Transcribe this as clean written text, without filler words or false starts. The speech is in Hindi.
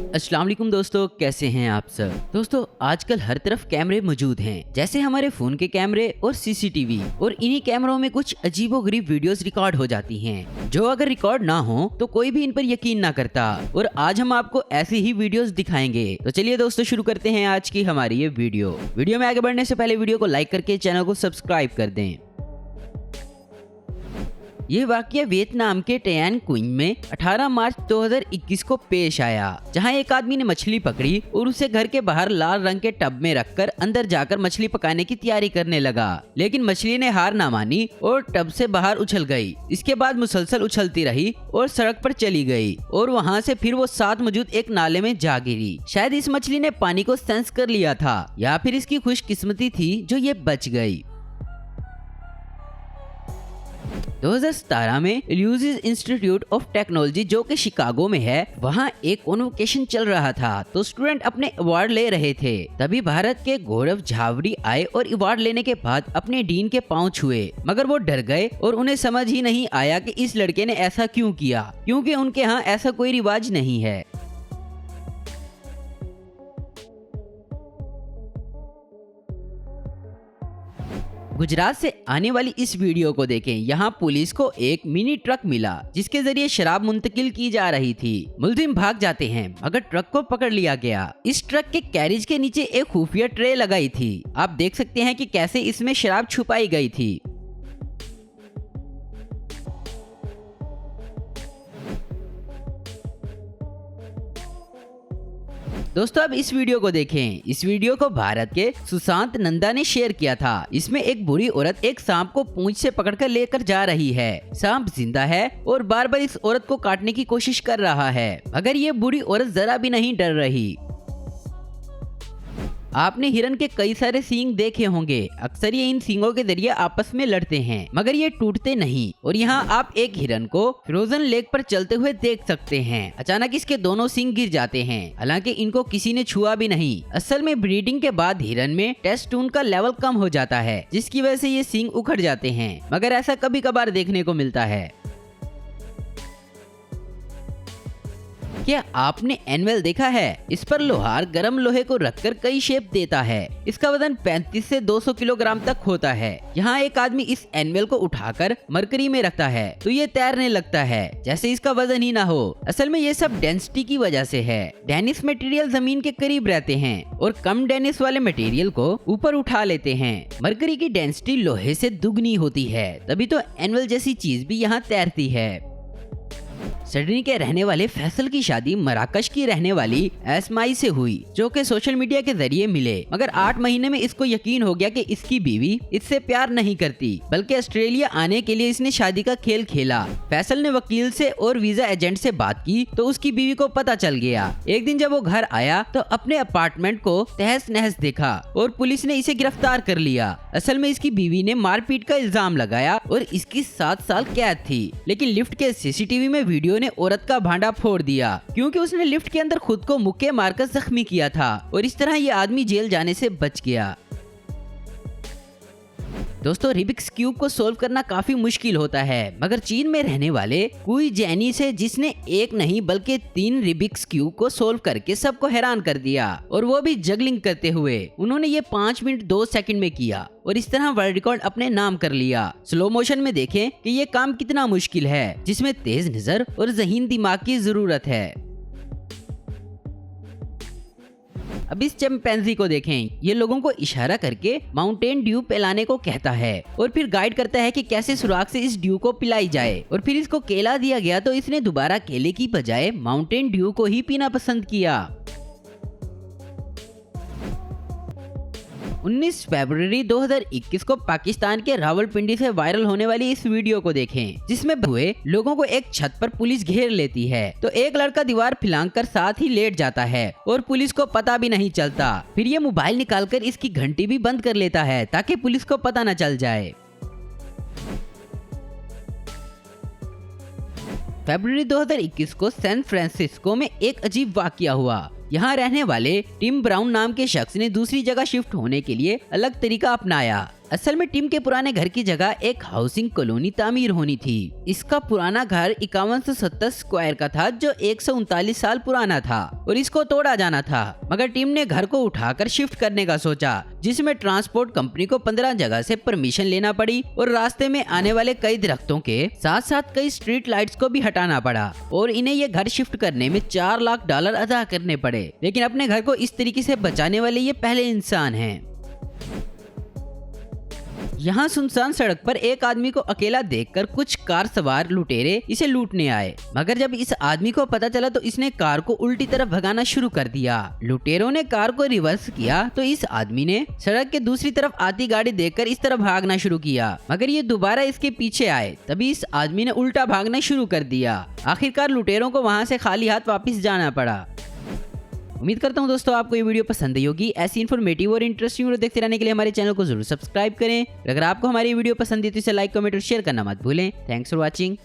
अस्सलाम वालेकुम दोस्तों, कैसे हैं आप सब। दोस्तों आजकल हर तरफ कैमरे मौजूद हैं, जैसे हमारे फोन के कैमरे और सीसीटीवी। और इन्हीं कैमरों में कुछ अजीबोगरीब वीडियोस रिकॉर्ड हो जाती हैं, जो अगर रिकॉर्ड ना हो तो कोई भी इन पर यकीन ना करता। और आज हम आपको ऐसी ही वीडियोस दिखाएंगे। तो चलिए दोस्तों शुरू करते हैं आज की हमारी ये वीडियो में आगे बढ़ने से पहले वीडियो को लाइक करके चैनल को सब्सक्राइब कर दें। ये वाकया वियतनाम के टयान क्विन में 18 मार्च 2021 को पेश आया, जहां एक आदमी ने मछली पकड़ी और उसे घर के बाहर लाल रंग के टब में रखकर अंदर जाकर मछली पकाने की तैयारी करने लगा। लेकिन मछली ने हार ना मानी और टब से बाहर उछल गई। इसके बाद मुसलसल उछलती रही और सड़क पर चली गई और वहां से फिर वो साथ मौजूद एक नाले में जा गिरी। शायद इस मछली ने पानी को सेंस कर लिया था, या फिर इसकी खुशकिस्मती थी जो ये बच गई। 2017 में इल्यूजिस इंस्टीट्यूट ऑफ टेक्नोलॉजी, जो कि शिकागो में है, वहां एक कॉन्वोकेशन चल रहा था। तो स्टूडेंट अपने अवार्ड ले रहे थे। तभी भारत के गौरव झावरी आए और अवार्ड लेने के बाद अपने डीन के पांव छुए, मगर वो डर गए और उन्हें समझ ही नहीं आया कि इस लड़के ने ऐसा क्यों किया, क्योंकि उनके यहाँ ऐसा कोई रिवाज नहीं है। गुजरात से आने वाली इस वीडियो को देखें। यहाँ पुलिस को एक मिनी ट्रक मिला, जिसके जरिए शराब मुंतकिल की जा रही थी। मुलजिम भाग जाते हैं, मगर ट्रक को पकड़ लिया गया। इस ट्रक के कैरिज के नीचे एक खुफिया ट्रे लगाई थी। आप देख सकते हैं कि कैसे इसमें शराब छुपाई गई थी। दोस्तों अब इस वीडियो को देखें। इस वीडियो को भारत के सुशांत नंदा ने शेयर किया था। इसमें एक बुरी औरत एक सांप को पूंछ से पकड़कर लेकर जा रही है। सांप जिंदा है और बार बार इस औरत को काटने की कोशिश कर रहा है, मगर ये बुरी औरत जरा भी नहीं डर रही। आपने हिरन के कई सारे सींग देखे होंगे। अक्सर ये इन सींगों के जरिए आपस में लड़ते हैं, मगर ये टूटते नहीं। और यहाँ आप एक हिरन को फ्रोजन लेक पर चलते हुए देख सकते हैं। अचानक इसके दोनों सींग गिर जाते हैं, हालांकि इनको किसी ने छुआ भी नहीं। असल में ब्रीडिंग के बाद हिरन में टेस्टोस्टेरोन का लेवल कम हो जाता है, जिसकी वजह से ये सींग उखड़ जाते हैं, मगर ऐसा कभी कभार देखने को मिलता है। क्या आपने एनवेल देखा है? इस पर लोहार गर्म लोहे को रखकर कई शेप देता है। इसका वजन 35 से 200 किलोग्राम तक होता है। यहाँ एक आदमी इस एनवेल को उठाकर मरकरी में रखता है तो ये तैरने लगता है, जैसे इसका वजन ही ना हो। असल में ये सब डेंसिटी की वजह से है। डेनिस मटेरियल जमीन के करीब रहते हैं और कम डेनिस वाले मटेरियल को ऊपर उठा लेते हैं। मरकरी की डेंसिटी लोहे से दुगनी होती है, तभी तो एनवेल जैसी चीज भी यहाँ तैरती है। सिडनी के रहने वाले फैसल की शादी मराकश की रहने वाली एस्माई से हुई, जो कि सोशल मीडिया के जरिए मिले। मगर 8 महीने में इसको यकीन हो गया कि इसकी बीवी इससे प्यार नहीं करती, बल्कि ऑस्ट्रेलिया आने के लिए इसने शादी का खेल खेला। फैसल ने वकील से और वीजा एजेंट से बात की तो उसकी बीवी को पता चल गया। एक दिन जब वो घर आया तो अपने अपार्टमेंट को तहस नहस देखा और पुलिस ने इसे गिरफ्तार कर लिया। असल में इसकी बीवी ने मारपीट का इल्जाम लगाया और इसकी 7 साल कैद थी। लेकिन लिफ्ट के सीसीटीवी में वीडियो ने औरत का भांडा फोड़ दिया, क्योंकि उसने लिफ्ट के अंदर खुद को मुक्के मारकर जख्मी किया था और इस तरह ये आदमी जेल जाने से बच गया। दोस्तों रिबिक्स क्यूब को सोल्व करना काफी मुश्किल होता है, मगर चीन में रहने वाले कुई जैनी से, जिसने एक नहीं बल्कि 3 रिबिक्स क्यूब को सोल्व करके सबको हैरान कर दिया, और वो भी जगलिंग करते हुए। उन्होंने ये 5 मिनट 2 सेकंड में किया और इस तरह वर्ल्ड रिकॉर्ड अपने नाम कर लिया। स्लो मोशन में देखें कि ये काम कितना मुश्किल है, जिसमें तेज नजर और ज़हीन दिमाग की जरूरत है। अब इस चिंपैंजी को देखें। ये लोगों को इशारा करके माउंटेन ड्यू पिलाने को कहता है और फिर गाइड करता है कि कैसे सुराग से इस ड्यू को पिलाई जाए। और फिर इसको केला दिया गया तो इसने दोबारा केले की बजाय माउंटेन ड्यू को ही पीना पसंद किया। 19 फरवरी 2021 को पाकिस्तान के रावलपिंडी से वायरल होने वाली इस वीडियो को देखें, जिसमें हुए लोगों को एक छत पर पुलिस घेर लेती है तो एक लड़का दीवार फिलांग साथ ही लेट जाता है और पुलिस को पता भी नहीं चलता। फिर ये मोबाइल निकालकर इसकी घंटी भी बंद कर लेता है ताकि पुलिस को पता न चल जाए। फरवरी 2021 को सैन फ्रांसिस्को में एक अजीब वाकया हुआ। यहाँ रहने वाले टिम ब्राउन नाम के शख्स ने दूसरी जगह शिफ्ट होने के लिए अलग तरीका अपनाया। असल में टिम के पुराने घर की जगह एक हाउसिंग कॉलोनी तामीर होनी थी। इसका पुराना घर 5170 स्क्वायर का था जो 139 साल पुराना था और इसको तोड़ा जाना था, मगर टिम ने घर को उठाकर शिफ्ट करने का सोचा, जिसमें ट्रांसपोर्ट कंपनी को 15 जगह से परमिशन लेना पड़ी और रास्ते में आने वाले कई दरख्तों के साथ साथ कई स्ट्रीट लाइट्स को भी हटाना पड़ा और इन्हें ये घर शिफ्ट करने में $4 लाख अदा करने पड़े। लेकिन अपने घर को इस तरीके से बचाने वाले ये पहले इंसान हैं। यहाँ सुनसान सड़क पर एक आदमी को अकेला देखकर कुछ कार सवार लुटेरे इसे लूटने आए, मगर जब इस आदमी को पता चला तो इसने कार को उल्टी तरफ भगाना शुरू कर दिया। लुटेरों ने कार को रिवर्स किया तो इस आदमी ने सड़क के दूसरी तरफ आती गाड़ी देखकर इस तरफ भागना शुरू किया, मगर ये दोबारा इसके पीछे आए। तभी इस आदमी ने उल्टा भागना शुरू कर दिया। आखिरकार लुटेरों को वहाँ से खाली हाथ वापस जाना पड़ा। उम्मीद करता हूँ दोस्तों आपको ये वीडियो पसंद आई होगी। ऐसी इन्फॉर्मेटिव और इंटरेस्टिंग वीडियो देखते रहने के लिए हमारे चैनल को जरूर सब्सक्राइब करें। अगर आपको हमारी वीडियो पसंद आई तो इसे लाइक, कमेंट और शेयर करना मत भूलें। Thanks for watching.